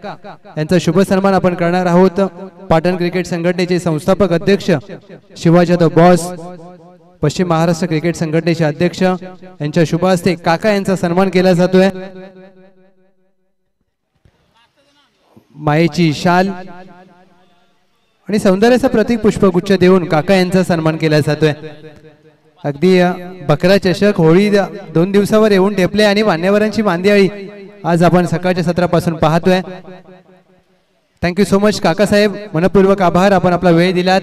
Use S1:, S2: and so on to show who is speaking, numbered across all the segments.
S1: यांचा शुभ सन्मान आपण करणार आहोत। पाटण क्रिकेट संघटनेचे संस्थापक अध्यक्ष शिवाजी यादव बॉस, पश्चिम महाराष्ट्र क्रिकेट संघटनेचे अध्यक्ष यांच्या शुभ हस्ते काका यांचा सन्मान केला जातोय। मायेची शाल आणि सौंदर्याचं प्रतीक पुष्पगुच्छ देऊन काका यांचा सन्मान केला जातोय। अगदी बकरा चषक होळी 2 दिवसावर येऊन ठेपले आणि मान्यवरांची मांदियाळी आज आपण सकाळच्या सत्रापासून पाहतोय। थँक्यू सो मच काका साहेब, मनपूर्वक आभार, आपण आपला वेळ दिलात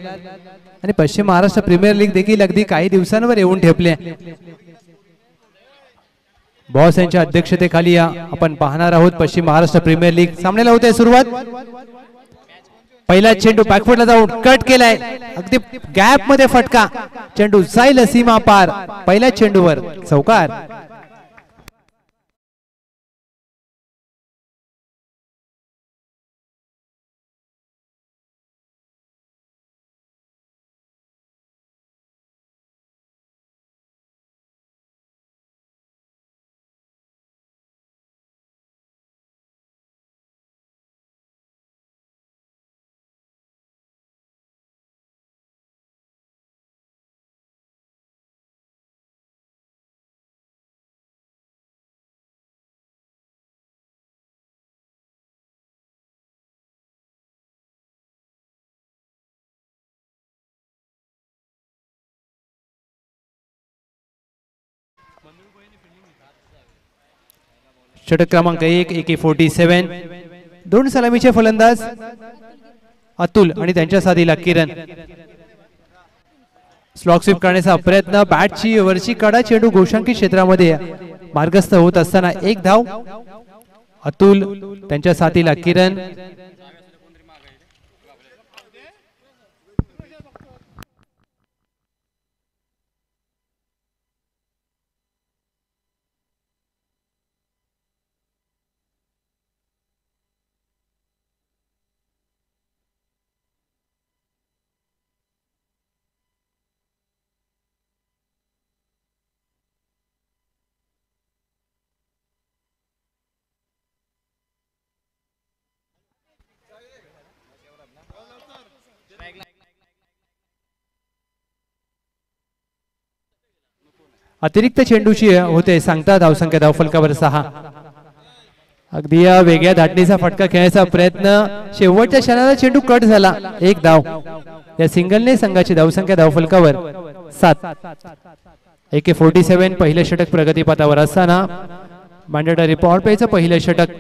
S1: आणि पश्चिम महाराष्ट्र प्रीमियर लीग देखील अगदी काही दिवसांवर येऊन ठेपले। बॉस यांच्या अध्यक्षतेखाली आपण पाहणार आहोत पश्चिम महाराष्ट्र प्रीमियर लीग सामन्याला होते सुरुवात। पहिला चेंडू बॅकफुटला जाऊन कट केलाय, अगदी गॅप मध्ये फटका, चेंडू जाईल सीमा पार, पहिल्या चेंडूवर चौकार। षटक क्रमांक 1 AK-47, 2 सलामीचे फलंदाज अतुल आणि त्यांच्या साथीला किरण। स्लॉग स्वीप करण्याचा प्रयत्न, बॅटची वरची कडा चेंडू गोशांकी क्षेत्रामध्ये मार्गस्थ होत असताना 1 धाव अतुल, त्यांच्या साथीला किरण। अतिरिक्त चेंडूची होते सांगता धावसंख्या धावफलकावर 6। अगदी वेगळ्या धाटणीचा फटका खेळण्याचा प्रयत्न, शेवटच्या क्षणाला चेंडू कट झाला, 1 धाव। या सिंगलने संघाची धावसंख्या धावफलकावर 7। AK-47 पहिले षटक प्रगतीपथावर असताना मॅन्डेटरी पॉवर प्लेचं पहिले षटक।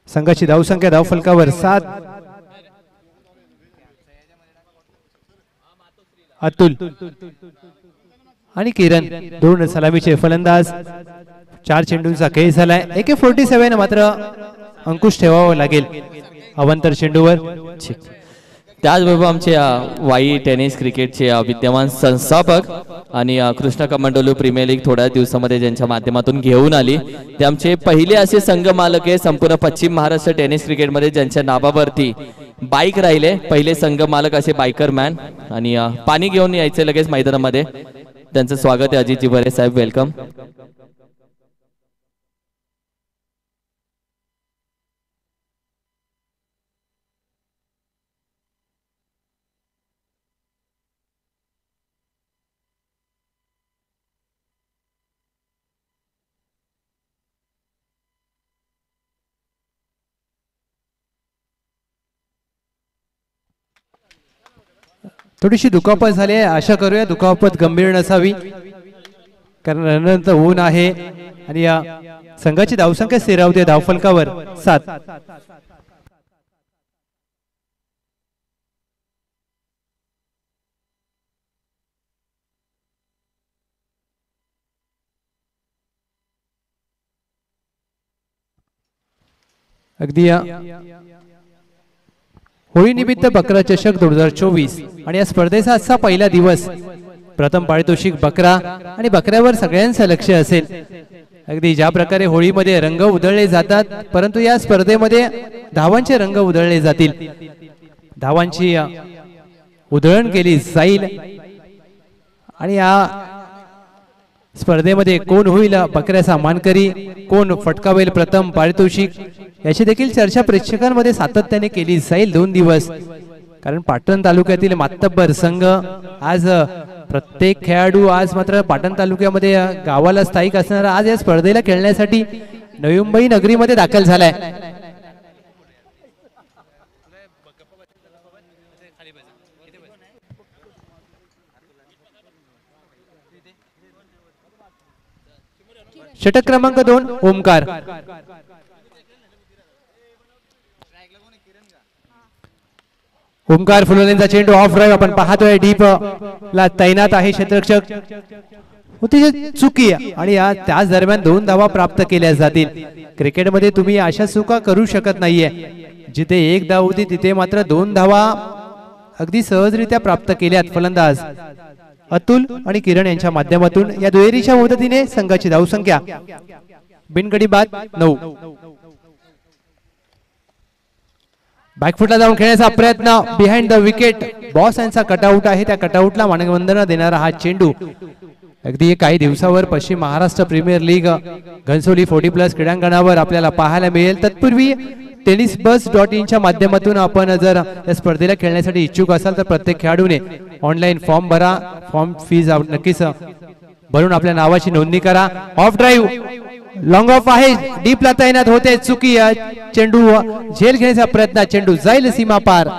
S1: संघाची धावसंख्या धावफलकावर 7। अतुल आणि किरण 2 सलामीचे फलंदाज, 4 चेंडूंचा खेळ झालाय। AK-47 मात्र अंकुश ठेवावा लागेल अवंतर चेंडूवर।
S2: त्याचबरोबर आमचे वाई टेनिस क्रिकेटचे विद्यमान संस्थापक आणि कृष्णा कमांडोलू प्रीमियर लीग थोड्या दिवसामध्ये ज्यांच्या माध्यमातून घेऊन आली, ते आमचे पहिले असे संघ मालक आहे संपूर्ण पश्चिम महाराष्ट्र टेनिस क्रिकेटमध्ये ज्यांच्या नावावरती बाईक राहिले, पहिले संघ मालक असे बायकर मॅन। आणि पाणी घेऊन यायचे लगेच मैदानामध्ये, त्यांचं स्वागत आहे अजितजी भरे साहेब, वेलकम।
S1: थोडीशी दुखापत झाली आहे, आशा करूया दुखापत गंभीर नसावी, कारण रननंतर ऊन आहे आणि या संघाची धावसंख्या स्थिरावते धावफलकावर 7। अगदी होळी निमित्त बकरा चषक 2024 आणि या स्पर्धेचा आजचा पहिला दिवस। प्रथम पारितोषिक बकरा आणि बकऱ्यावर सगळ्यांचं लक्ष असेल। अगदी ज्या प्रकारे होळीमध्ये रंग उधळले जातात, परंतु या स्पर्धेमध्ये धावांचे रंग उधळले जातील, धावांची उधळण केली जाईल। आणि या स्पर्धेमध्ये कोण होईल बकऱ्याचा मानकरी, कोण फटकावेल प्रथम पारितोषिक, याची देखील चर्चा प्रेक्षकांमध्ये सातत्याने केली जाईल 2 दिवस. कारण पाटण तालुक्यातील मातब्बर संघ आज प्रत्येक खेळाडू आज मात्र पाटण तालुक्यामध्ये गावाला स्थायिक असणारा आज या स्पर्धेला खेळण्यासाठी नवी मुंबई नगरीमध्ये दाखल झालाय. षटक क्रमांक 2 ओमकार. ओमकार फुलवलेंचा चेंडू ऑफ ड्राईव्ह आपण पाहतोय. डीप ला तैनात आहे क्षेत्ररक्षक, होती चुकी आणि त्याच दरम्यान 2 धावा प्राप्त केल्या जातील. क्रिकेटमध्ये तुम्ही अशा चुका करू शकत नाहीये. जिथे 1 धाव होती तिथे मात्र 2 धावा अगदी सहजरित्या प्राप्त केल्यात फलंदाज अतुल आणि किरण यांच्या माध्यमातून. या दुहेरीच्या मदतीने संघाची धावसंख्या बिनगडी बाद 9. बॅकफुटला जाऊन खेळण्याचा प्रयत्न, बिहाइंड द विकेट. बॉस यांचा कटआउट आहे, त्या कटआउटला मानवंदना देणारा हा चेंडू अगदी काही दिवसावर पश्चिम महाराष्ट्र प्रीमियर लीग घनसोली 40+ क्रीडांगणावर आपल्याला पाहायला मिळेल. तत्पूर्वी tennisbuzz.in च्या माध्यमातून आपण जर या स्पर्धेला खेळण्यासाठी इच्छुक असाल तर प्रत्येक खेळाडूने ऑनलाईन फॉर्म भरा. फॉर्म फीज नक्कीच भरून आपल्या नावाची नोंदणी करा. ऑफ ड्राईव्ह लॉंग ऑफ आहे, डीपला तैनात होते, चुकी. चेंडू झेल घेण्याचा प्रयत्न, चेंडू जाईल सीमा पार.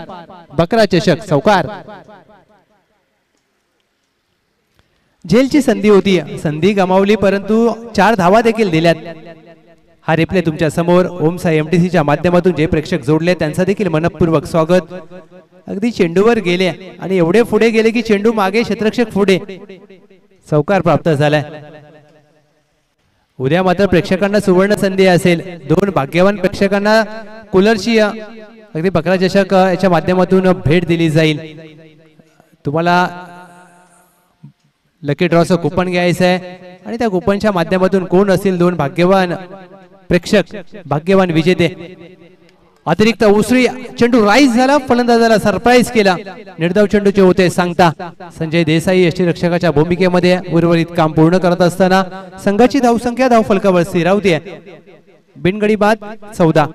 S1: बकरा चषक चौकार. झेलची संधी होती, संधी गमावली परंतु 4 धावा देखील दिल्यात. हा रिप्ले तुमच्या समोर ओम साई MTC च्या माध्यमातून जे प्रेक्षक जोडले त्यांचा देखील मनपूर्वक स्वागत. अगदी चेंडूवर गेले आणि एवढे पुढे गेले की चेंडू मागे, क्षेत्ररक्षक पुढे. चौकार प्राप्त झालाय. उद्या मात्र प्रेक्षकांना सुवर्ण संधी असेल. 2 भाग्यवान प्रेक्षकांना कूलरची अगदी बकरा चषक याच्या माध्यमातून भेट दिली जाईल. तुम्हाला लकी ड्रॉचं कुपन घ्यायचं आहे आणि त्या कुपनच्या माध्यमातून कोण असतील 2 भाग्यवान प्रेक्षक, भाग्यवान विजेते. अतिरिक्त उसळी, चेंडू राईज झाला, फलंदाजाला सरप्राईज केला. निर्धाव चेंडूचे होते सांगता. संजय देसाई यष्टीरक्षकाच्या भूमिकेमध्ये उर्वरित काम पूर्ण करत असताना संघाची धावसंख्या धावफलकावर स्थिरावते. बिनगडी बाद 14.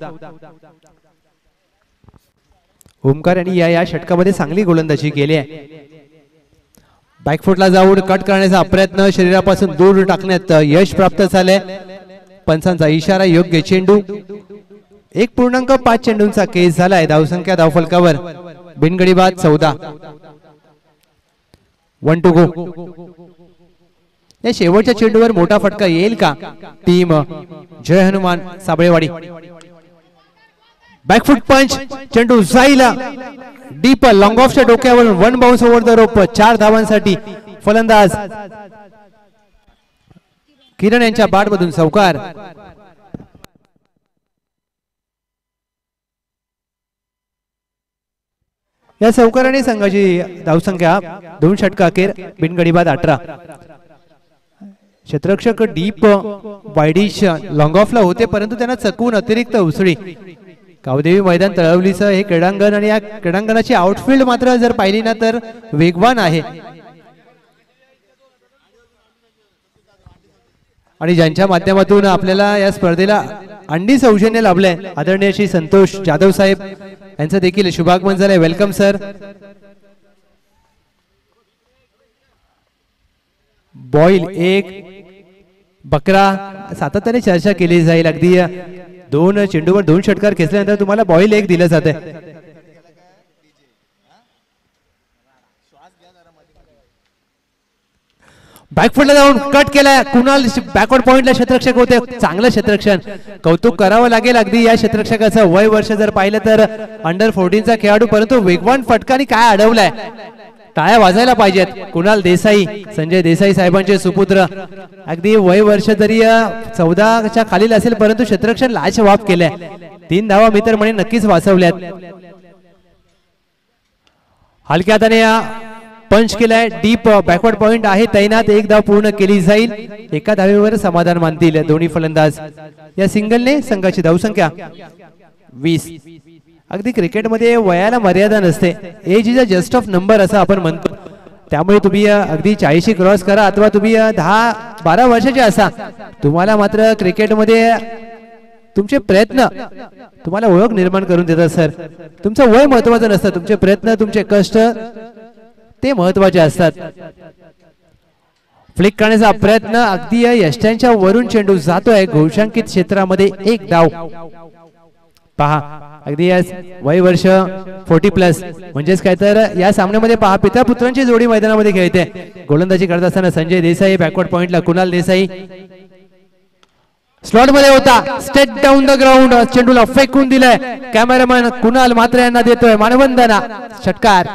S1: ओमकार यांनी या षटकामध्ये चांगली गोलंदाजी केली आहे. बॅकफुटला जाऊन कट करण्याचा प्रयत्न, शरीरापासून दूर टाकण्यात यश प्राप्त झाले. पंचांचा इशारा, योग्य चेंडू. 1.5 चेंडूंचा केस झालाय. धावसंख्या धावफलकावर बिनगडी बाद 14. 1 to go. या शेवटच्या चेंडूवर मोठा फटका येईल का? टीम जय हनुमान साबळेवाडी. बॅकफुट पंच, चेंडू जाईल डीप, लॉंग ऑफच्या डोक्यावरून 1 बाउन्स ओव्हर द रोप. 4 धावांसाठी फलंदाज किरण यांच्या बॅटमधून चौकार. या चौकाराने संघाची धावसंख्या 2 षटका अखेर बिनगडी बाद 18. क्षेत्ररक्षक डीप वाईडिश लॉंग ऑफला होते परंतु त्यांना चकवून अतिरिक्त उसळी. कावदेवी मैदान तळवलीचं हे क्रीडांगण आणि या क्रीडांगणाची आउटफील्ड मात्र जर पाहिली ना तर वेगवान आहे. आणि ज्यांच्या माध्यमातून आपल्याला या स्पर्धेला अंडी सौजन्य लाभलंय आदरणीय श्री संतोष जाधव साहेब यांचं देखील शुभागमन झालंय. Welcome sir. बॉईल 1 बकरा सातत्याने चर्चा केली जाईल. अगदी 2 चेंडूवर 2 षटकार खेचल्यानंतर तुम्हाला बॉईल 1 दिलं जाते. बॅकफुटला जाऊन कट केलाय. कुणाल बॅकवर्ड पॉइंटला क्षेत्ररक्षक होते. चांगलं क्षेत्ररक्षण, कौतुक करावं लागेल. अगदी या क्षेत्ररक्षकाचं वय वर्ष जर पाहिलं तर अंडर 14चा खेळाडू परंतु वेगवान फटकाने काय अडवलाय. टाळ्या वाजायला पाहिजेत. कुणाल देसाई, संजय देसाई साहेबांचे सुपुत्र. अगदी वय वर्ष तरी 14च्या खालील असेल परंतु क्षेत्ररक्षण लाजवाब केलाय. 3 धावा मित्र म्हणे नक्कीच वाचवल्यात. हलक्या हाताने पंच केलाय. डीप बॅकवर्ड पॉइंट आहे तैनात. 1 धाव पूर्ण केली जाईल. एका धावेवर समाधान मानतील दोन्ही फलंदाज. या सिंगलने संघाची धावसंख्या 20. अगदी क्रिकेटमध्ये वयाला मर्यादा नसते. Age is a just of number असं आपण म्हणतो. त्यामुळे तुम्ही अगदी 40 क्रॉस करा अथवा तुम्ही 10-12 वर्षाचे असा, तुम्हाला मात्र क्रिकेटमध्ये तुमचे प्रयत्न तुम्हाला ओळख निर्माण करून देतात सर. तुमचं वय महत्वाचं नसतं, तुमचे प्रयत्न तुमचे कष्ट ते महत्वाचे असतात. फ्लिक करण्याचा प्रयत्न अगदी यष्ट्यांच्या वरून चेंडू जातोय घोषांकित क्षेत्रामध्ये. एक धाव पहा, अगदी वय वर्ष 40+ म्हणजेच काय तर या सामन्यामध्ये पहा पिता पुत्रांची जोडी मैदानामध्ये खेळते. गोलंदाजी करत असताना संजय देसाई, बॅकवर्ड पॉइंटला कुणाल देसाई स्लॉट मध्ये होता. स्टेट डाऊन द ग्राउंड, चेंडूला फेकून दिलाय. कॅमेरामॅन कुणाल मात्र यांना देतोय मानवंदना. षटकार.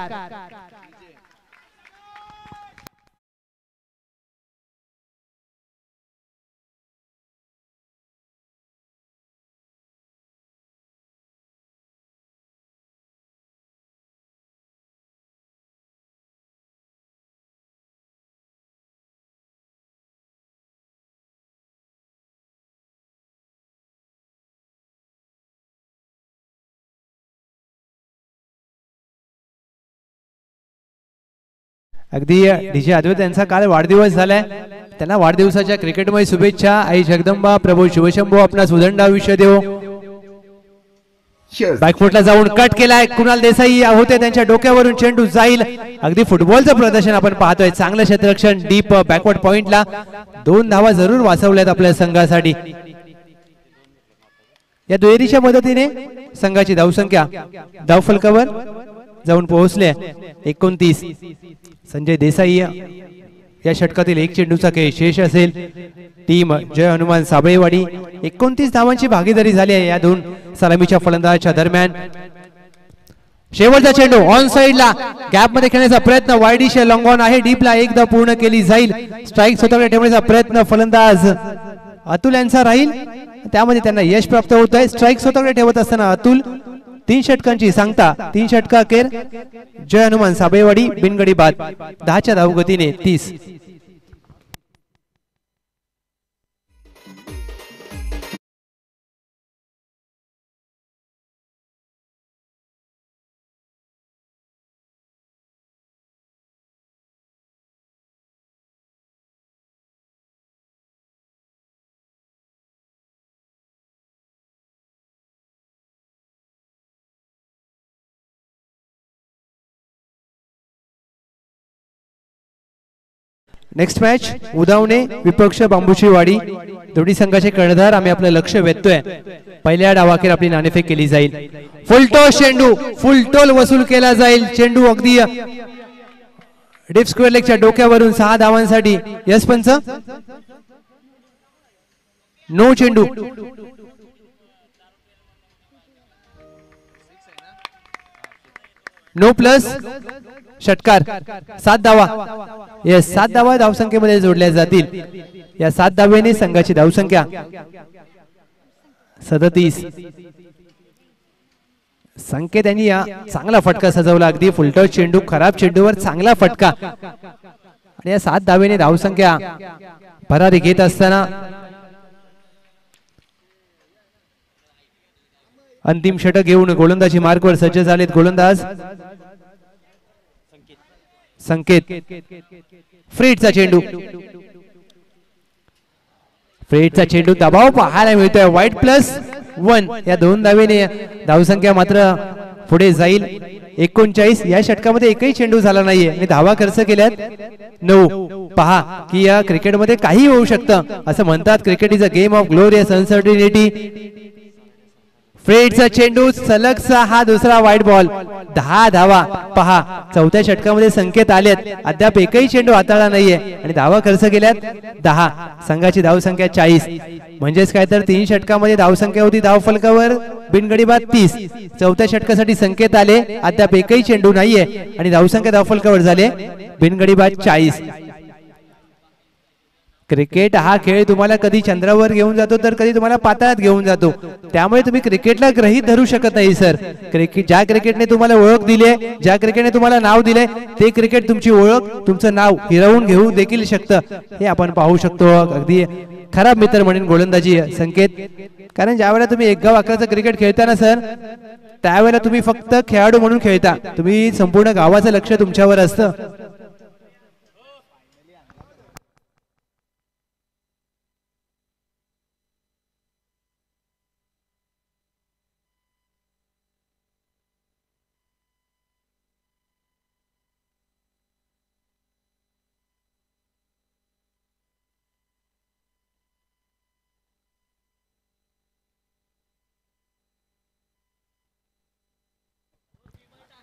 S1: अगदी डीजे अद्वैत यांचा काल वाढदिवस झालाय. त्यांना वाढदिवसाच्या क्रिकेटमय शुभेच्छा. आई जगदंबा प्रभू शिवशंभू आपणास उदंड आयुष्य देवो. बॅकफुटला जाऊन कट केलाय. कुणाल देसाई होते, त्यांच्या डोक्यावरून चेंडू जाईल. अगदी फुटबॉलचं प्रदर्शन आपण पाहतोय. चांगलं क्षेत्ररक्षण डीप बॅकवर्ड पॉइंटला. 2 धावा जरूर वाचवल्यात आपल्या संघासाठी. या दुहेरीच्या मदतीने संघाची धावसंख्या धावफलकावर जाऊन पोहोचले 29. संजय देसाई या षटकातील 1 चेंडूचा खेळ शेष असेल. टीम जय हनुमान साबळेवाडी 29 धावांची भागीदारी झाली आहे या 2 सलामीच्या फलंदाजाच्या दरम्यान. शेवटचा चेंडू ऑन साइडला गॅप मध्ये खेळण्याचा प्रयत्न. वाईडिश लॉंग ऑन आहे. डीपला एकदा पूर्ण केली जाईल. स्ट्राईक स्वतःकडे ठेवण्याचा प्रयत्न फलंदाज अतुल यांचा राहील. त्यामध्ये त्यांना यश प्राप्त होत आहे. स्ट्राईक स्वतःकडे ठेवत असताना अतुल 3 षटकांची सांगता. 3 षटका अखेर जय हनुमान साबळेवाडी बिनगडी बाद. 10च्या धावगतीने 30. नेक्स्ट मॅच उदावणे विपक्ष बांबूची वाडी. दोन्ही संघाचे कर्णधार आम्ही आपलं लक्ष वेधतोय. पहिल्या डावाखेर आपली नाणेफेक केली जाईल. फुलटोल चेंडू, फुलटोल वसूल केला जाईल. चेंडू अगदी डीप स्क्वेअर लेगच्या डोक्यावरून 6 धावांसाठी. यस पंच. नो चेंडू. नो प्लस षटकार. 7 धावा. येस 7 धावा धावसंख्येमध्ये जोडल्या जातील. या 7 धावेने संघाची धावसंख्या 37. संकेत यांनी या चांगला फटका सजवला. अगदी फुलटॉस चेंडू, खराब चेंडूवर चांगला फटका. आणि या 7 धावेने धावसंख्या भरारी घेत असताना अंतिम षटक घेऊन गोलंदाजी मार्कवर सज्ज झालेत गोलंदाज संकेत. फ्रीडचा चेंडू, फ्रीडचा चेंडू दबाव पाहायला मिळतोय. वाईट +1 या 2 धावेने धावसंख्या मात्र पुढे जाईल. 39. या षटकामध्ये एकही चेंडू झाला नाहीये आणि धावा खर्च केल्यात 9. पहा की या क्रिकेटमध्ये काही होऊ शकतं. असं म्हणतात cricket is a game of glorious uncertainty. फ्रेडचा चेंडू सलगचा हा दुसरा वाईट बॉल. 10 धावा. पहा चौथ्या षटकामध्ये संकेत आलेत. अद्याप एकही चेंडू हाताळला नाहीये आणि धावा खर्च केल्यात 10. संघाची धावसंख्या 40. म्हणजेच काय तर 3 षटकामध्ये धावसंख्या होती धाव फलकावर बिनगडी बाद 30. चौथ्या षटकासाठी संकेत आले. अद्याप एकही चेंडू नाहीये आणि धावसंख्या धाव फलकावर झाले बिनगडी बाद 40. क्रिकेट हा खेळ तुम्हाला कधी चंद्रावर घेऊन जातो तर कधी तुम्हाला पाताळात घेऊन जातो. त्यामुळे तुम्ही क्रिकेटला गृहीत धरू शकत नाही सर. क्रिकेट ज्या क्रिकेटने तुम्हाला ओळख दिली आहे, ज्या क्रिकेटने तुम्हाला नाव दिले, ते क्रिकेट तुमची ओळख तुमचं नाव हिरवून घेऊ देखील शकतं. हे आपण पाहू शकतो. अगदी खराब मित्र म्हणून गोलंदाजी संकेत. कारण ज्या वेळेला तुम्ही 1 गाव आकाराचं क्रिकेट खेळताना सर, त्यावेळेला तुम्ही फक्त खेळाडू म्हणून खेळता. तुम्ही संपूर्ण गावाचं लक्ष तुमच्यावर असतं.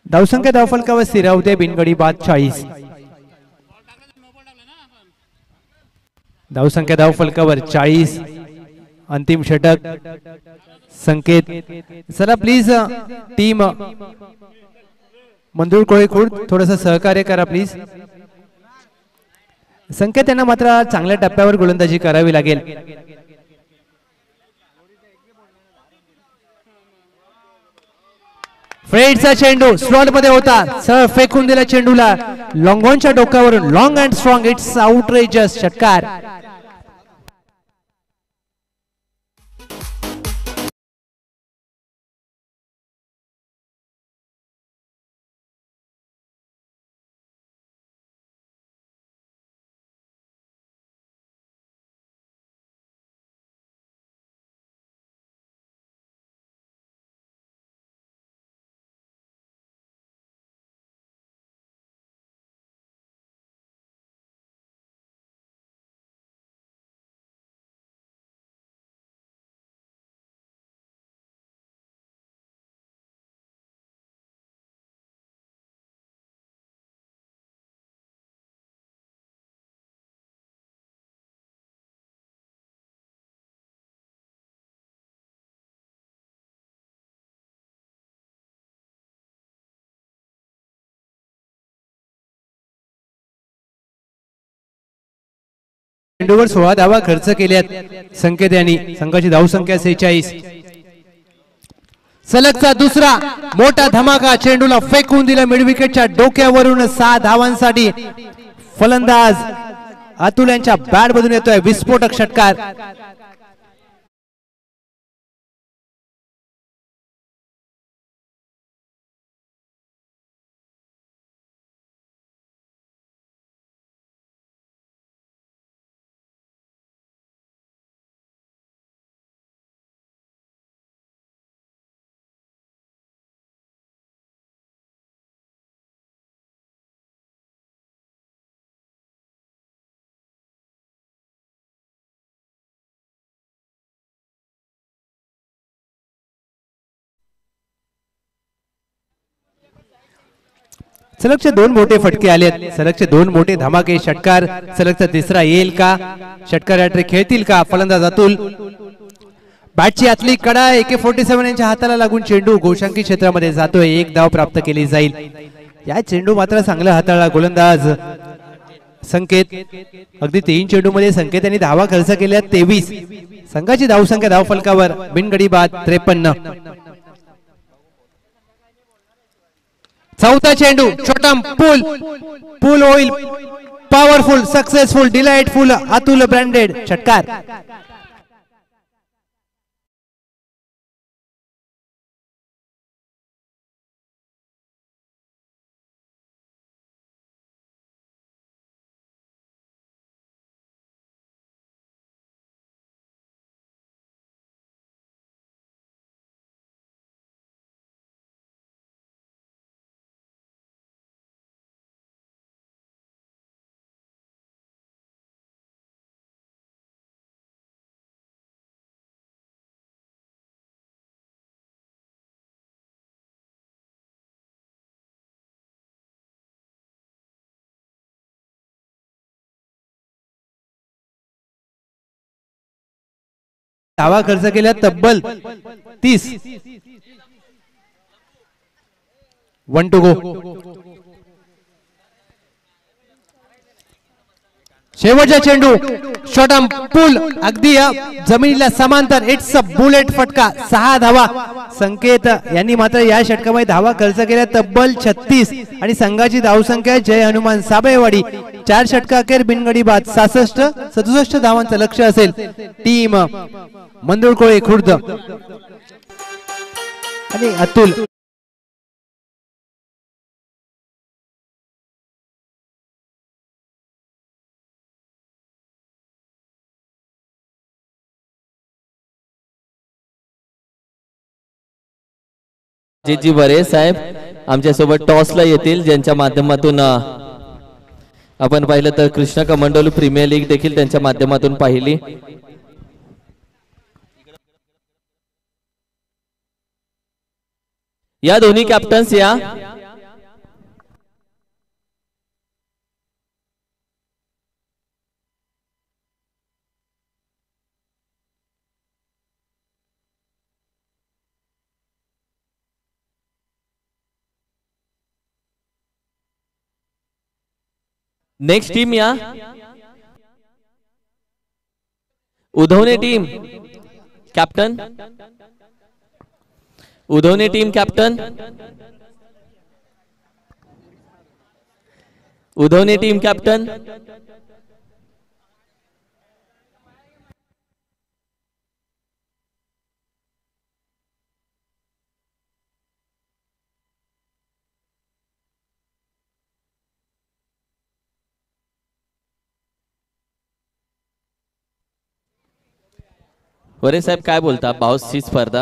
S1: धावसंख्या धावफलकावर स्थिरावते. बिनगडी बाद 40. धावसंख्या धावफलकावर 40. अंतिम षटक. संकेत चला प्लीज टीम मंदुर कोळे खुर्द थोडंसं सहकार्य करा प्लीज. संकेत यांना मात्र चांगल्या टप्प्यावर गोलंदाजी करावी लागेल. फ्रेडचा चेंडू स्लॉट मध्ये होता. सर फेकून दिला चेंडूला लॉंगॉनच्या डोक्यावरून. Long and strong. इट्स आउटरेजस. षटकार. चेंडूवर 16 धावा खर्च केल्यात संकेत यांनी. संघाची धावसंख्या 46. सलगचा दुसरा मोठा धमाका. चेंडूला फेकून दिला मिड विकेटच्या डोक्यावरून. 6 धावांसाठी फलंदाज अतुल यांच्या बॅट मधून येतोय विस्फोटक षटकार. सलगचे 2 मोठे फटके आलेत. सलगचे 2 मोठे धमाके. षटकार. सलगचा तिसरा येईल का? षटकार हॅट्रिक खेळतील का फलंदाज अतुल? बॅटची आतली कडा AK-47 यांच्या हाताला लागून चेंडू गोशांकी क्षेत्रामध्ये जातोय. 1 धाव प्राप्त केली जाईल. या चेंडू मात्र चांगला हाताळला गोलंदाज संकेत. अगदी 3 चेंडू मध्ये संकेत यांनी धावा खर्च केल्या 23. संघाची धावसंख्या धावफलकावर बिनगडी बाद 53. चौथा चेंडू. छोटा पूल होईल. Powerful, successful, delightful. Atul branded. षटकार. धावा खर्च केल्या तब्बल 30. 1 टू गो. शेवटचा चेंडू. शॉर्ट आर्म पूल अगदी जमिनीला समांतर. इट्स अ बुलेट फटका. 6 धावा. संकेत यांनी मात्र या षटकामध्ये धावा खर्च केल्या तब्बल 36. आणि संघाची धावसंख्या जय हनुमान साबळेवाडी 4 षटका अखेर बिनगडी बाद 67 धावांचं लक्ष असेल टीम मंदुर कोळे खुर्द. आणि अतुल
S2: जी बरे साहेब आमच्या सोबत टॉसला येतील, ज्यांच्या माध्यमातून आपण पाहिलं तर कृष्णा कमंडोलू प्रीमियर लीग देखील त्यांच्या माध्यमातून पाहिली. या दोन्ही कॅप्टन्स या नेक्स्ट टीम या Udhavane team captain, Udhavane team captain, Udhavane team captain. वरे साहेब काय बोलता? बाऊसची स्पर्धा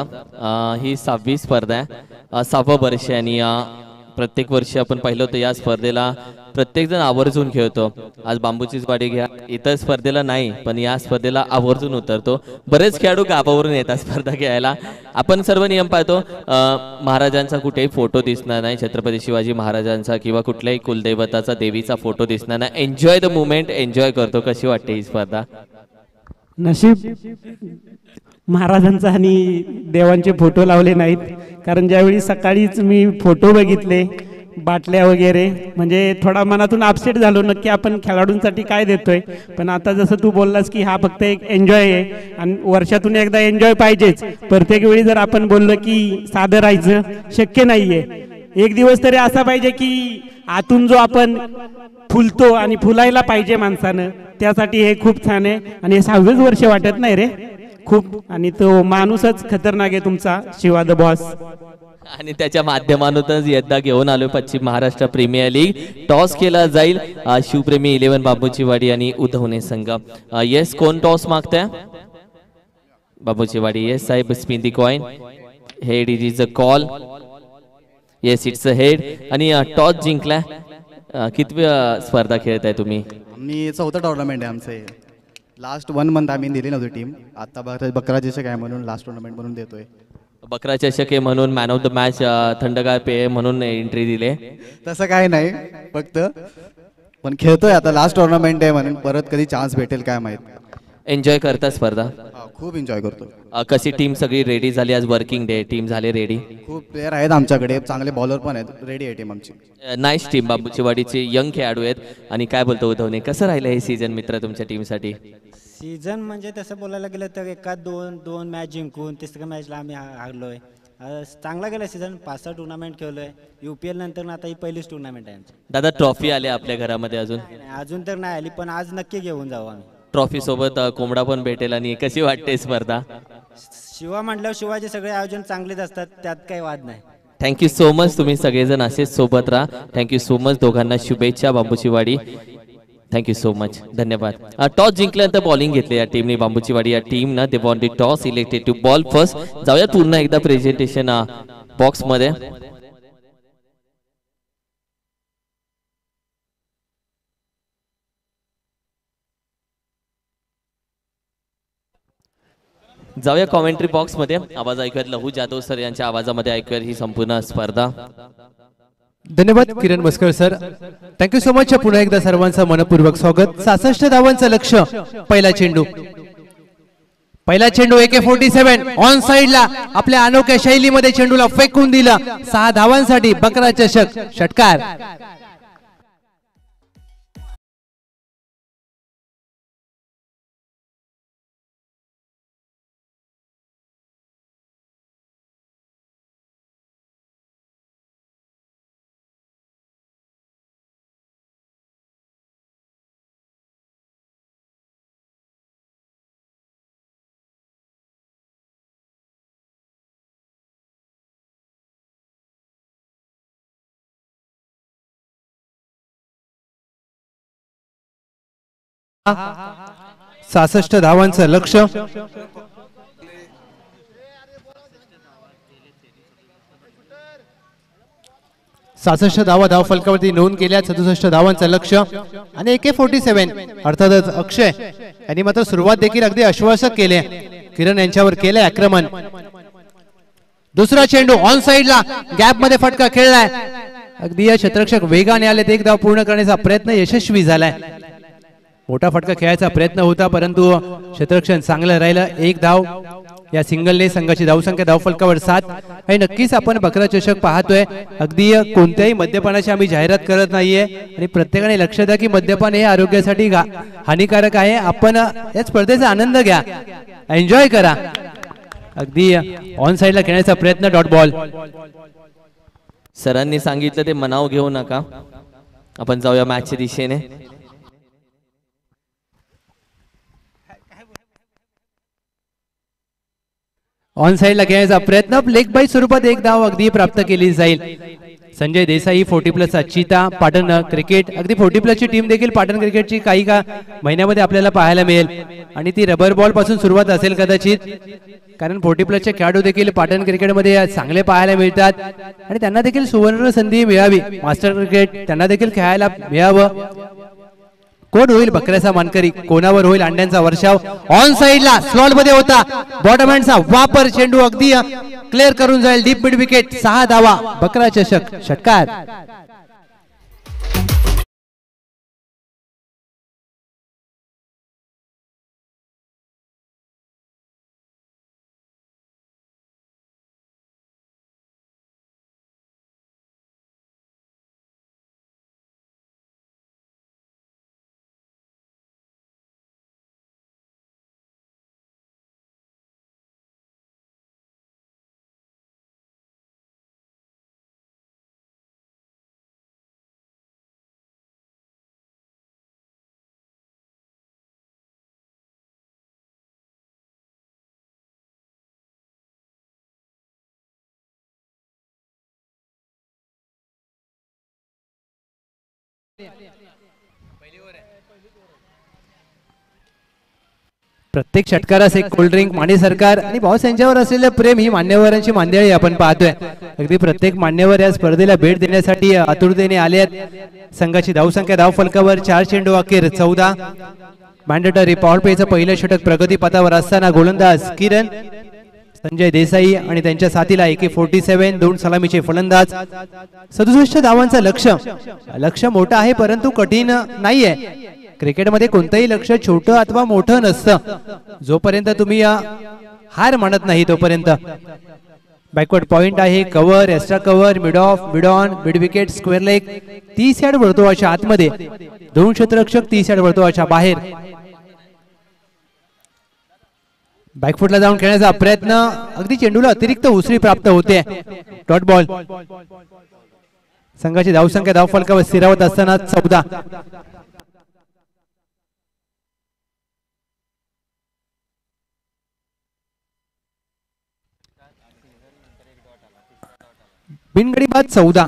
S2: ही 6वी स्पर्धा आहे, 6वं वर्ष आणि प्रत्येक वर्षी आपण पाहिलं होतं या स्पर्धेला प्रत्येक जण आवर्जून खेळतो. आज बांबूचीच वाडी घ्या, इतर स्पर्धेला नाही पण या स्पर्धेला आवर्जून उतरतो. बरेच खेळाडू गावावरून येतात स्पर्धा खेळायला. आपण सर्व नियम पाहतो, महाराजांचा कुठेही फोटो दिसणार नाही, छत्रपती शिवाजी महाराजांचा किंवा कुठल्याही कुलदैवताचा देवीचा फोटो दिसणार नाही. एन्जॉय द मुवमेंट, एन्जॉय करतो. कशी वाटते ही स्पर्धा?
S3: नशीब महाराजांचा आणि देवांचे फोटो लावले नाहीत, कारण ज्यावेळी सकाळीच मी फोटो बघितले बाटल्या वगैरे, म्हणजे थोडा मनातून अपसेट झालो नक्की आपण खेळाडूंसाठी काय देतोय. पण आता जसं तू बोललास की हा फक्त एक एन्जॉय आहे आणि वर्षातून एकदा एन्जॉय पाहिजेच. प्रत्येक वेळी जर आपण बोललो की साधं राहायचं शक्य नाहीये. एक दिवस तरी असा पाहिजे की आतून जो आपण फुलतो आणि फुलायला पाहिजे माणसानं, त्यासाठी हे खूप छान आहे. आणि हे 6वेच वर्ष वाटत नाही रे खूप, आणि तो माणूसच खतरनाक आहे तुमचा शिवा द बॉस.
S2: आणि त्याच्या माध्यमातूनच यंदा घेऊन आलो पश्चिम महाराष्ट्र प्रीमियर लीग. टॉस केला जाईल शिवप्रेमी 11 बांबूची वाडी आणि उधवणे संघ. येस, कोण टॉस मागताय? बांबूची वाडी. येस साहेब, spin the coin. Head is a call. Yes, it's a head. आणि टॉस जिंकला. किती स्पर्धा खेळताय तुम्ही?
S4: आम्ही 4था टुर्नामेंट आहे आमचं. लास्ट 1 मंथ आम्ही दिली नव्हती टीम, आता बकरा चषक आहे म्हणून लास्ट टुर्नामेंट म्हणून देतोय.
S2: बकरा चषक आहे म्हणून मॅन ऑफ द मॅच, थंडगार पेय म्हणून एंट्री दिले.
S4: तसं काय नाही, फक्त पण खेळतोय आता. लास्ट टुर्नामेंट आहे म्हणून परत कधी चान्स भेटेल काय माहित.
S2: एन्जॉय करता स्पर्धा?
S4: खूप एन्जॉय करतो.
S2: कशी टीम सगळी रेडी झाली? आज वर्किंग डे, टीम झाली रेडी?
S4: खूप प्लेयर आहेत आमच्याकडे, चांगले बॉलर पण आहेत. रेडी आहे टीम आमची.
S2: Nice team. बांबूची वाडीचे यंग खेळाडू आहेत. आणि काय बोलतो उद्धवने, कसं राहिलं हे सीझन मित्र तुमच्या टीमसाठी?
S5: सीझन म्हणजे तसं बोलायला गेलं तर एका दोन मॅच जिंकून तिसऱ्या मॅचला आम्ही हारलोय. चांगला गेला सीझन. 5-6 टुर्नामेंट खेळलोय. UPL नंतर आता ही पहिलीच टुर्नामेंट आहे आमची.
S2: दादा, ट्रॉफी आली आपल्या घरामध्ये अजून?
S5: अजून तर नाही आली, पण आज नक्की घेऊन जाऊ आम्ही.
S2: ट्रॉफी सोबत कोंबडा पण भेटेल. आणि कशी वाटते स्पर्धा?
S5: शिवा म्हटल्यावर शिवाचे सगळे आयोजन चांगलेच असतात, त्यात काही वाद नाही.
S2: Thank you so much. तुम्ही सगळेजण असेच सोबत राहा. Thank you so much. दोघांना शुभेच्छा. बांबूची वाडी, थँक्यू सो मच. धन्यवाद. टॉस जिंकल्यानंतर बॉलिंग घेतली या टीमने. बांबूची वाडी या टीमनं they won the toss, elected to bowl first. जाऊया पुन्हा एकदा प्रेझेंटेशन बॉक्स मध्ये. जाऊया कॉमेंट्री बॉक्स मध्ये. आवाज ऐकूयात लहू जाधव सर यांच्या आवाजामध्ये ऐकूयात ही संपूर्ण स्पर्धा.
S1: धन्यवाद किरण मस्कर सर, थँक्यू सो मच. पुन्हा एकदा सर्वांचं मनपूर्वक स्वागत. 66 धावांचं लक्ष. पहिला चेंडू, AK-47 ऑन साइडला आपल्या अनोख्या शैलीमध्ये चेंडूला फेकून दिला. 6 धावांसाठी बकरा चषक षटकार. सहासष्ट धावांचं लक्ष. सहासष्ट धावा धाव फलकावरती नोंद केल्या. 67 धावांचं लक्ष. आणि AK-47 अर्थातच अक्षय यांनी मात्र सुरुवात देखील अगदी आश्वासक केले. किरण यांच्यावर केले आक्रमण. दुसरा चेंडू ऑन साइडला गॅप मध्ये फटका खेळलाय. अगदी या क्षेत्ररक्षक वेगाने आले. एक धाव पूर्ण करण्याचा प्रयत्न यशस्वी झालाय. मोठा फटका खेळायचा प्रयत्न होता परंतु क्षेत्ररक्षण चांगलं राहिलं. एक धाव या सिंगलने संघाची धावसंख्या धावफलकावर 7 आणि नक्कीच आपण बकरा चषक पाहतोय. अगदी कोणत्याही मद्यपानाची आम्ही जाहिरात करत नाहीये आणि प्रत्येकाने लक्ष द्या की मद्यपान हे आरोग्यासाठी हानिकारक आहे. आपण या स्पर्धेचा आनंद घ्या, एन्जॉय करा. अगदी ऑन साइडला खेळण्याचा प्रयत्न, डॉट बॉल.
S2: सरांनी सांगितलं ते मनाव घेऊ नका. आपण जाऊया मॅचच्या दिशेने.
S1: ऑन साइडला खेळण्याचा प्रयत्न, लेग बाय स्वरूपात एक धाव अगदी प्राप्त केली जाईल. संजय देसाई 40+ चिता पाटण क्रिकेट. अगदी 40+ ची टीम देखील पाटण क्रिकेटची काही महिन्यामध्ये आपल्याला पाहायला मिळेल आणि ती रबर बॉल पासून सुरुवात असेल कदाचित, कारण 40+ चे खेळाडू देखील पाटण क्रिकेटमध्ये चांगले पाहायला मिळतात आणि त्यांना देखील सुवर्ण संधी मिळावी. मास्टर क्रिकेट त्यांना देखील खेळायला मिळावं. कोण होईल बकऱ्याचा मानकरी, कोणावर होईल अंड्यांचा वर्षाव. ऑन साइडला स्लॉट मध्ये होता, बॉटम हँडचा वापर, चेंडू अगदी क्लिअर करून जाईल. डीप मिड विकेट, 6 धावा. बकरा चषक षटकार. प्रत्येक षटकारास एक कोल्ड्रिंक, माने सरकार आणि बॉस यांच्यावर असलेलं प्रेम ही मान्यवरांची मांदियाळी आपण पाहतोय. अगदी प्रत्येक मान्यवर या स्पर्धेला भेट देण्यासाठी आतुरतेने आले आहेत. संघाची धावसंख्या धावफलकावर 4 चेंडू अखेर 14. मॅन्डेटरी पॉवर प्लेचं पहिलं षटक प्रगती पथावर असताना गोलंदाज किरण संजय देसाई आणि त्यांच्या साथीला AK-47 2 सलामीचे फलंदाज. 67 धावांचं लक्ष मोठं आहे परंतु कठीण नाहीये. क्रिकेटमध्ये कोणतंही लक्ष छोटं अथवा मोठं नसतं, जोपर्यंत तुम्ही हार मानत नाही तोपर्यंत. बॅकवर्ड पॉइंट आहे, cover, extra cover, mid off, mid on, mid wicket, square leg. 30 yard वर्तुळाच्या आतमध्ये 2 क्षेत्ररक्षक, 30 यार्ड वर्तुळाच्या बाहेर. बॅकफुटला जाऊन खेळण्याचा प्रयत्न, अगदी चेंडूला अतिरिक्त उसळी प्राप्त होते. Dot ball. संघाची धावसंख्या धावफलकावर स्थिरावत असताना 14. बिनगडी बाद 14.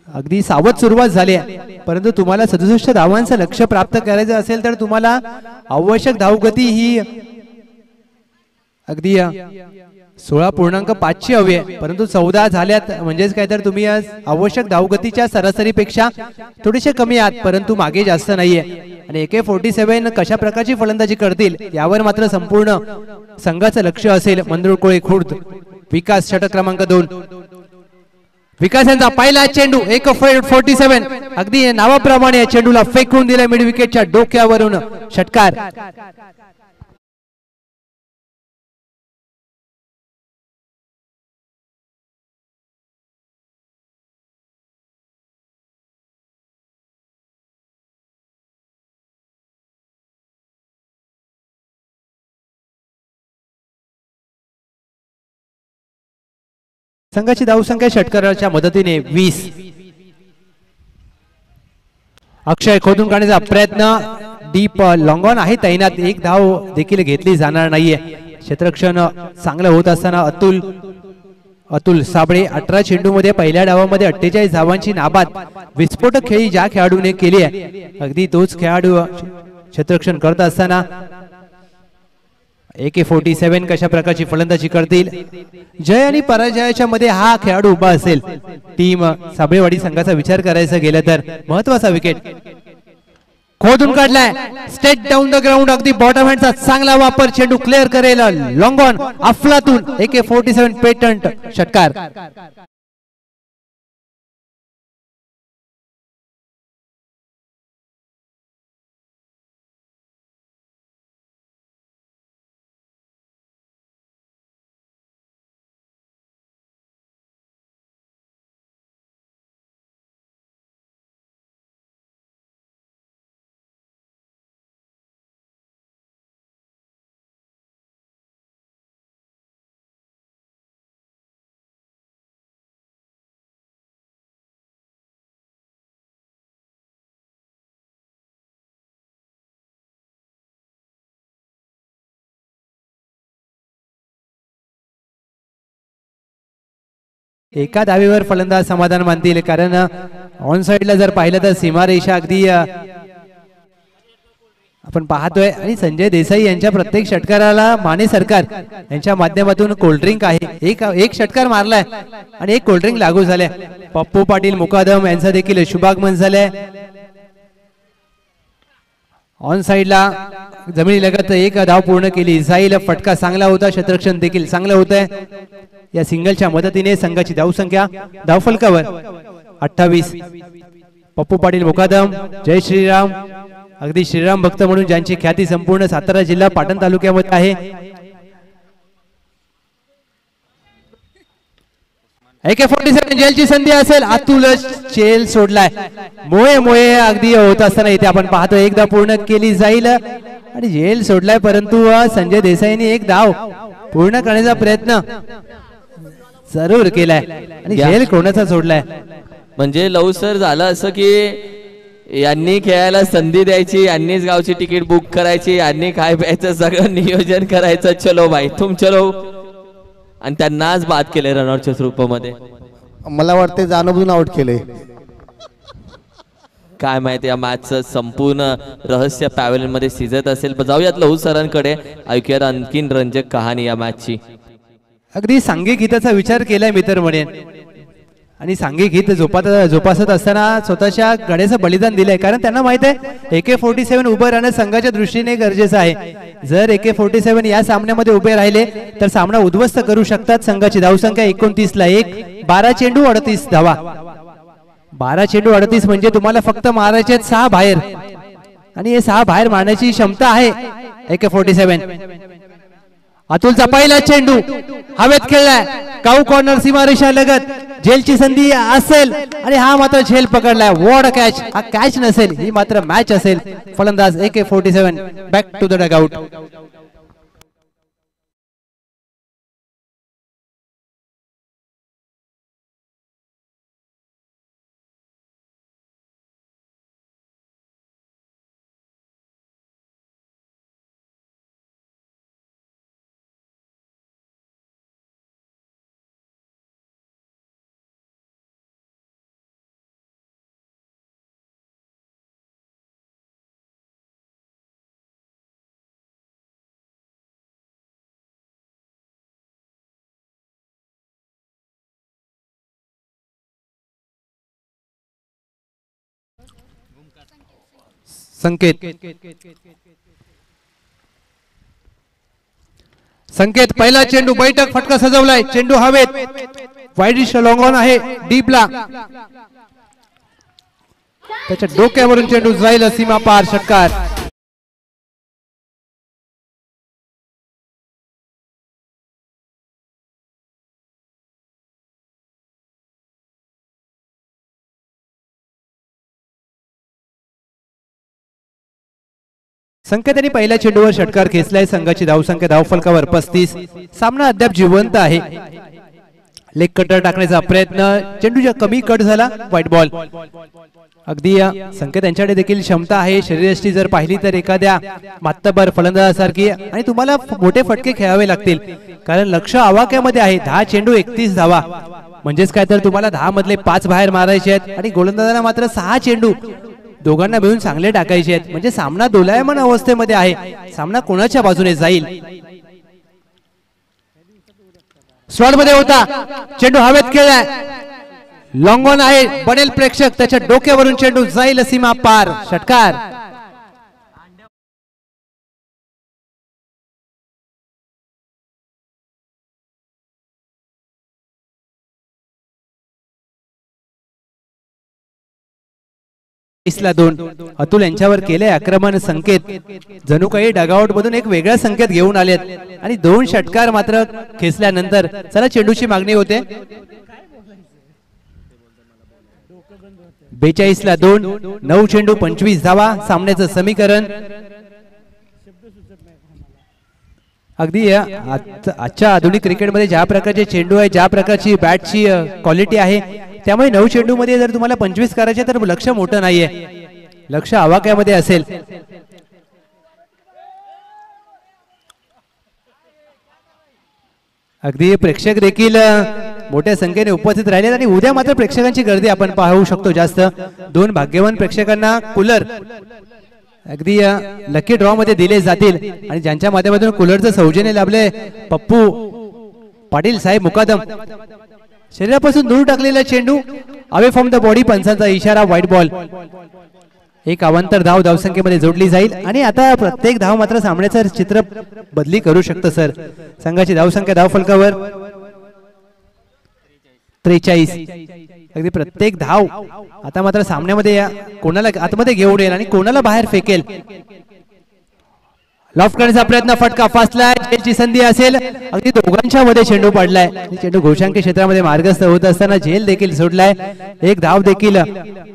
S1: अगदी सावध सुरुवात झाली आहे, परंतु तुम्हाला 67 धावांचं लक्ष प्राप्त करायचं असेल तर तुम्हाला आवश्यक धावगती ही अगदी 16.5 ची हवी आहे, परंतु 14 झाल्यात म्हणजेच काय तर तुम्ही आवश्यक धावगतीच्या सरासरीपेक्षा थोडेसे कमी आहात, परंतु मागे जास्त नाहीये. आणि AK-47 कशा प्रकारची फलंदाजी करतील यावर मात्र संपूर्ण संघाचं लक्ष असेल. मंदरुळकोळे खुर्द. विकास षटक क्रमांक 2. विकास यांचा पहिला चेंडू AK-47 अगदी नावाप्रमाणे चेंडूला फेकून दिला मिड विकेटच्या डोक्यावरून. षटकार. संघाची धावसंख्या षटकाराच्या मदतीने 20. अक्षय खोदून काढण्याचा प्रयत्न, डीप लॉंग ऑन आहे तैनात. एक धाव देखील घेतली जाणार नाहीये. क्षेत्ररक्षण चांगलं होत असताना अतुल साबळे 18 चेंडू मध्ये पहिल्या डावामध्ये 48 धावांची नाबाद विस्फोटक खेळी ज्या खेळाडूने केली आहे, अगदी तोच खेळाडू क्षेत्ररक्षण करत असताना AK-47 कशा प्रकारची फलंदाजी करतील. जय आणि पराजयाच्या मध्ये हा खेळाडू उभा असेल. टीम साबळेवाडी संघाचा विचार करायचा गेला तर महत्वाचा विकेट खोदून काढलाय. State down the ground. अगदी बॉटम हँडचा चांगला वापर, चेंडू क्लिअर करेल. लॉंग ऑन अफलातून. AK-47 patent. षटकार. एका धावेवर फलंदाज समाधान मानतील, कारण ऑन साइडला जर पाहिलं तर सीमारेषा अगदी आपण पाहतोय. आणि संजय देसाई यांच्या प्रत्येक षटकाराला माने सरकार यांच्या माध्यमातून कोल्ड्रिंक आहे. एक षटकार मारलाय आणि एक कोल्ड्रिंक लागू झालाय. पप्पू पाटील मुकादम यांचा देखील शुभागमन झालंय. ऑन साइडला जमिनी लगत एक धाव पूर्ण केली. साईल फटका चांगला होता, क्षेत्ररक्षण देखील चांगलं होत आहे. या सिंगलच्या मदतीने संघाची धावसंख्या धावफलकावर 28. पप्पू पाटील मुकादम, जय श्रीराम. अगदी श्रीराम भक्त म्हणून ज्यांची ख्याती संपूर्ण सातारा जिल्हा पाटण तालुक्यामध्ये आहे. AK-47 जेलची संधी असेल. अतुल चेल सोडलाय. मोये अगदी होत असताना इथे आपण पाहतो एकदा पूर्ण केली जाईल आणि जेल सोडलाय, परंतु संजय देसाईंनी एक धाव पूर्ण करण्याचा प्रयत्न जरूर केलाय आणि जेल कोणाचा सोडलाय.
S2: म्हणजे लव सर झालं असं की यांनी खेळायला संधी द्यायची, यांनीच गावची तिकीट बुक करायची, यांनी काय प्यायचं सगळं नियोजन करायचं. चलो भाई तुम चलो. आणि त्यांनाच बाद केले रनआउटच्या स्वरूपामध्ये.
S6: मला वाटते जाणून आउट केले.
S2: काय माहिती या मॅचचं संपूर्ण रहस्य पॅव्हलियन मध्ये सिजत असेल. पण जाऊयात लहू सरांकडे, ऐकूयात आणखीन रंजक कहाणी या मॅचची.
S1: अगदी सांघिक हिताचा विचार केलाय मी तर म्हणेन. आणि सांघिक हित जोपासत असताना स्वतःच्या गड्याचं बलिदान दिलंय, कारण त्यांना माहित आहे AK-47 उभं राहणं संघाच्या दृष्टीने गरजेचं आहे. जर AK-47 या सामन्यामध्ये उभे राहिले तर सामना उद्ध्वस्त करू शकतात. संघाची धावसंख्या 29 ला 1, 12 चेंडू 38 धावा. 12 चेंडू 38 म्हणजे तुम्हाला फक्त मारायचे 6 बाहेर, आणि हे 6 बाहेर मारण्याची क्षमता आहे AK-47. अतुलचा पहिला चेंडू हवेत खेळलाय. काऊ कॉर्नर सीमारेषा लगत झेलची संधी असेल आणि हा मात्र झेल पकडलाय. What catch. हा कॅच नसेल, ही मात्र मॅच असेल. फलंदाज AK-47 back to the dugout. संकेत पहिला चेंडू बैठक फटका सजवलाय. चेंडू हवेत. वाईडिश लॉंग ऑन आहे डीपला. त्याच्या डोक्यावरून चेंडू जाईल सीमा पार. षटकार. संकेतांनी पहिल्या चेंडूवर षटकार खेचलाय. संघाची धावसंख्या धावफलकावर 35. सामना अद्याप जिवंत आहे. लेग कटर टाकण्याचा प्रयत्न, चेंडूच्या कमी कट झाला. White ball. अगदी संकेत यांच्याकडे देखील क्षमता आहे. शरीरयष्टी जर पाहिली तर एखाद्या मातबर फलंदाजासारखी, आणि तुम्हाला मोठे फटके खेळावे लागतील, कारण लक्ष आवाक्यामध्ये आहे. 10 चेंडू 31 धावा. म्हणजेच काय तर तुम्हाला 10 मधले 5 बाहेर मारायचे आहेत आणि गोलंदाजाला मात्र 6 चेंडू दोघांना मिळून चांगले टाकायचे आहेत. म्हणजे सामना दोलायमान अवस्थेमध्ये आहे. सामना कोणाच्या बाजूने जाईल. स्लॉट मध्ये होता. चेंडू हवेत खेळलाय. लॉंग ऑन आहे. बनेल प्रेक्षक. त्याच्या डोक्यावरून चेंडू जाईल सीमा पार. षटकार. ला 2. अतुल यांच्यावर केले आक्रमण. संकेत जणू काही डगआउट मधून एक वेगळा संकेत घेऊन आलेत आणि 2 षटकार मात्र खेचल्यानंतर चला चेंडूची मागणी होते. 42 ला 2. 9 चेंडू 25 धावा. सामन्याचं समीकरण अगदी आजच्या आधुनिक क्रिकेटमध्ये ज्या प्रकारचे चेंडू आहे, ज्या प्रकारची बॅटची क्वालिटी आहे, त्यामुळे 9 चेंडू मध्ये जर तुम्हाला 25 करायचे तर लक्ष मोठं नाहीये. लक्ष आवाक्यामध्ये असेल. अगदी प्रेक्षक देखील मोठ्या संख्येने उपस्थित राहिले आणि उद्या मात्र प्रेक्षकांची गर्दी आपण पाहू शकतो जास्त. 2 भाग्यवान प्रेक्षकांना कूलर अगदी लकी ड्रॉ मध्ये दिले जातील आणि ज्यांच्या माध्यमातून कूलरचं सौजन्य लाभले पप्पू पाटील साहेब मुकादम. शरीरापासून दूर टाकलेला चेंडू अवे फ्रॉम द बॉडी, पंचांचा इशारा, व्हाईट बॉल. एक अवांतर धाव धावसंख्येमध्ये जोडली जाईल आणि आता प्रत्येक धाव मात्र सामन्याचं चित्र बदली करू शकतं सर. संघाची धावसंख्या धावफलकावर 43. अगदी प्रत्येक धाव आता मात्र सामन्यामध्ये कोणाला आतमध्ये घेऊन येईल आणि कोणाला बाहेर फेकेल. लॉफ्ट करण्याचा प्रयत्न, फटका फासलाय, झेलची संधी असेल. अगदी दोघांच्या मध्ये चेंडू पडलाय. चेंडू घोषांकी क्षेत्रामध्ये मार्गस्थ होत असताना झेल देखील सोडलाय. एक धाव देखील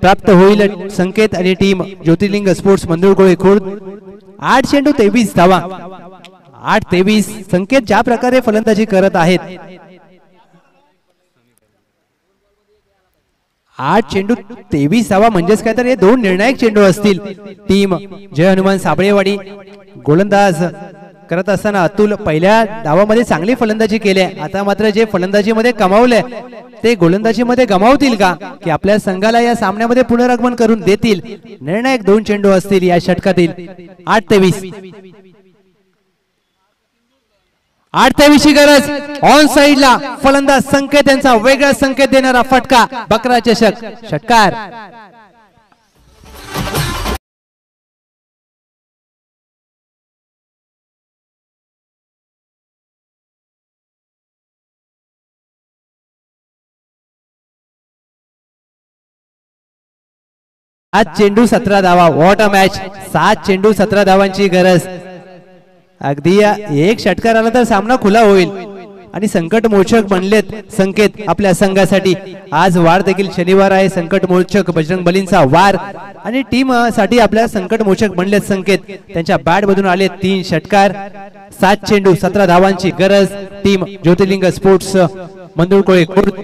S1: प्राप्त होईल संकेत आणि टीम ज्योतिर्लिंग स्पोर्ट्स मंदुरकोळी खुर्द. 8 चेंडू 23 धावा. 8-23. संकेत ज्या प्रकारे फलंदाजी करत आहेत, 8 चेंडू 23 धावा म्हणजेच काय तर हे 2 निर्णायक चेंडू असतील. टीम जय हनुमान साबळेवाडी गोलंदाज करत असताना अतुल पहिल्या डावामध्ये चांगली फलंदाजी केली. आता मात्र जे फलंदाजीमध्ये कमावले ते गोलंदाजीमध्ये गमावतील का, की आपल्या संघाला या सामन्यामध्ये पुनरागमन करून देतील. निर्णायक 2 चेंडू असतील या षटकातील. 8-23. 8-23 गरज. ऑन साइडला फलंदाज संकेत यांचा वेगळा संकेत देणारा फटका. बकरा चषक षटकार. आज चेंडू 17 धावा. What a match. 7 चेंडू 17 धावांची गरज. अगदी एक षटकार आला तर सामना खुला होईल आणि संकट मोचक बनलेत संकेत आपल्या संघासाठी. आज वार देखील शनिवार आहे. संकट मोचक बजरंग बलींचा वार आणि टीम साठी आपल्या संकट मोचक बनलेत संकेत. त्यांच्या बॅट मधून आले 3 षटकार. 7 चेंडू 17 धावांची गरज. टीम ज्योतिर्लिंग स्पोर्ट्स मंदुरकोळी खुर्द.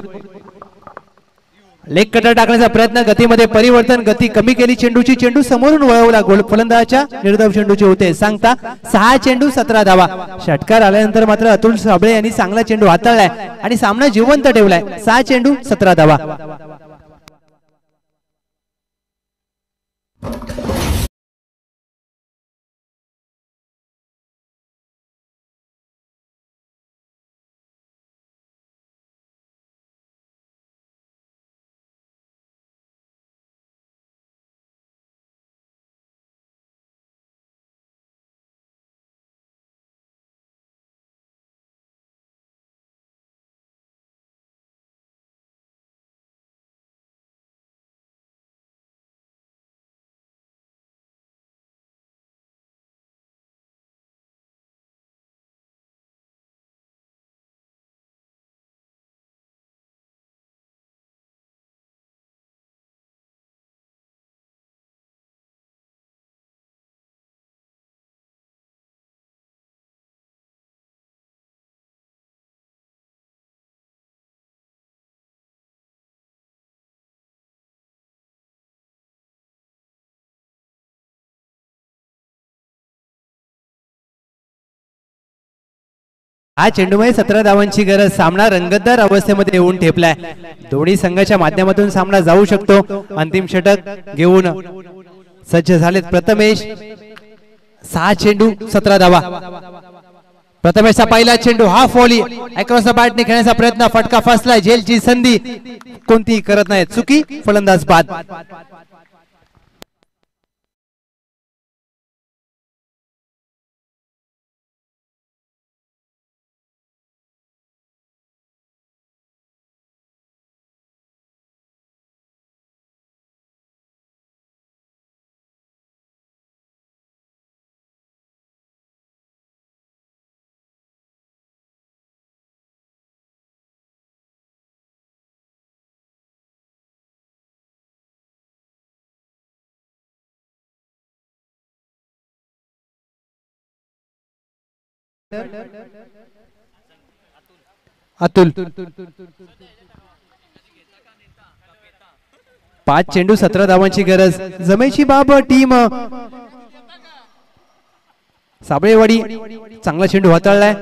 S1: लेग कटर टाकण्याचा प्रयत्न, गतीमध्ये परिवर्तन, गती कमी केली चेंडूची. चेंडू समोरून वळवला. गोल फलंदाजाच्या निर्धाव चेंडूचे होते सांगता. 6 चेंडू 17 धावा. षटकार आल्यानंतर मात्र अतुल साबळे यांनी चांगला चेंडू हाताळलाय आणि सामना जिवंत ठेवलाय. 6 चेंडू 17 धावा. हा चेंडूमध्ये 17 धावांची गरज. सामना रंगतदार अवस्थेमध्ये येऊन ठेपलाय. दोन्ही संघाच्या माध्यमातून सामना जाऊ शकतो. अंतिम षटक घेऊन सज्ज झालेत प्रथमेश. 6 चेंडू 17 धावा. प्रथमेशचा पहिला चेंडू हाफ व्हॉली अक्रॉस द बॅटने खेळण्याचा प्रयत्न. फटका फसलाय. झेलची संधी कोणतीही करत नाही. चुकी. फलंदाज बाद. अतुल. 5 चेंडू 17 धावांची गरज. जमेची बाब टीम साबळेवाडी. चांगला चेंडू हाताळलाय.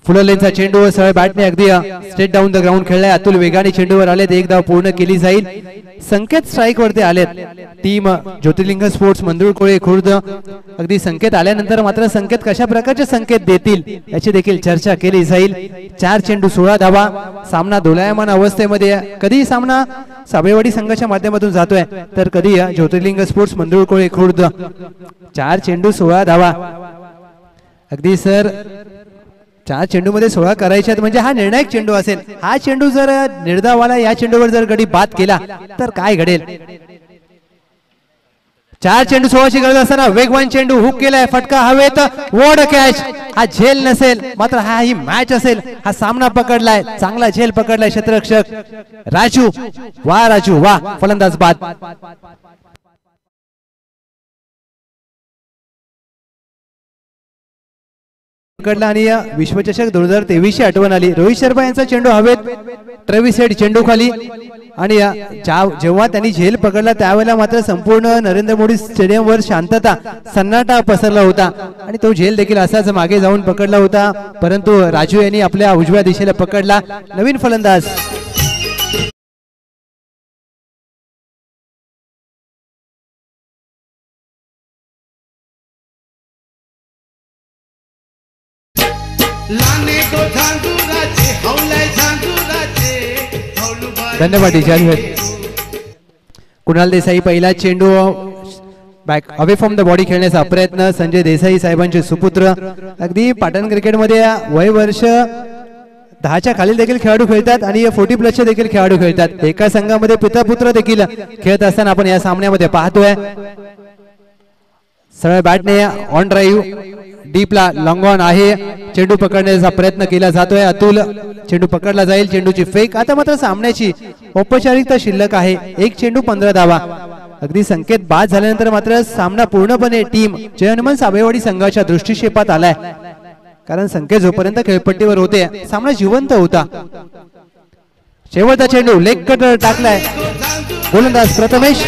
S1: फुललेंचा चेंडू सरळ बॅटने अगदी स्ट्रेट डाऊन द ग्राउंड खेळलाय. अतुल वेगाने चेंडूवर आलेत. एक धाव पूर्ण केली जाईल. संकेत स्ट्राईक वरती आलेत. टीम ज्योतिर्लिंग स्पोर्ट्स मंदुरकोळे खुर्द. अगदी संकेत आल्यानंतर मात्र संकेत कशा प्रकारचे संकेत देतील याची देखील चर्चा केली जाईल. 4 चेंडू 16 धावा. सामना दोलायमान अवस्थेमध्ये. कधी सामना साबेवाडी संघाच्या माध्यमातून जातोय तर कधी ज्योतिर्लिंग स्पोर्ट्स मंदुरकोळे खुर्द. 4 चेंडू 16 धावा. अगदी सर 4 चेंडू मध्ये 16 करायचे म्हणजे हा निर्णायक चेंडू असेल. हा चेंडू जर निर्धावाला या चेंडूवर जर गडी बाद केला तर काय घडेल. 4 चेंडू 16ची गरज असताना वेगवान चेंडू हुक केलाय. फटका हवेत. वॉड कॅच. हा झेल नसेल मात्र हा ही मॅच असेल. हा सामना पकडलाय. चांगला झेल पकडलाय क्षेत्ररक्षक राजू. वा राजू वा. फलंदाज बाद. पकडला आणि विश्वचषक 2023 आठवण आली. रोहित शर्मा यांचा चेंडू हवेत. ट्रेव्हिस हेड चेंडू खाली आणि जेव्हा त्यांनी झेल पकडला त्यावेळेला मात्र संपूर्ण नरेंद्र मोदी स्टेडियम वर शांतता सन्नाटा पसरला होता आणि तो झेल देखील असाच मागे जाऊन पकडला होता. परंतु राजू यांनी आपल्या उजव्या दिशेला पकडला. नवीन फलंदाज धन्यवाद. कुणाल देसाई पहिला चेंडू back away from the body खेळण्याचा प्रयत्न. संजय देसाई साहेबांचे सुपुत्र. अगदी पाटण क्रिकेटमध्ये वय वर्ष 10च्या खालील देखील खेळाडू खेळतात आणि 40+ देखील खेळाडू खेळतात. एका संघामध्ये पिता पुत्र देखील खेळत असताना आपण या सामन्यामध्ये पाहतोय. सरळ बॅटने ऑन ड्राईव्ह डीपला लॉंग ऑन आहे. चेंडू पकडण्याचा प्रयत्न केला जातोय. अतुल चेंडू पकडला जाईल. चेंडूची फेक. आता मात्र सामन्याची औपचारिकता शिल्लक आहे. 1 चेंडू 15 धावा. अगदी संकेत बाद झाल्यानंतर मात्र सामना पूर्णपणे टीम जय हनुमान साबेवाडी संघाच्या दृष्टिक्षेपात आलाय. कारण संकेत जोपर्यंत खेळपट्टीवर होते सामना जिवंत होता. शेवटचा चेंडू लेग कटर टाकलाय. गोलंदाज प्रथमेश.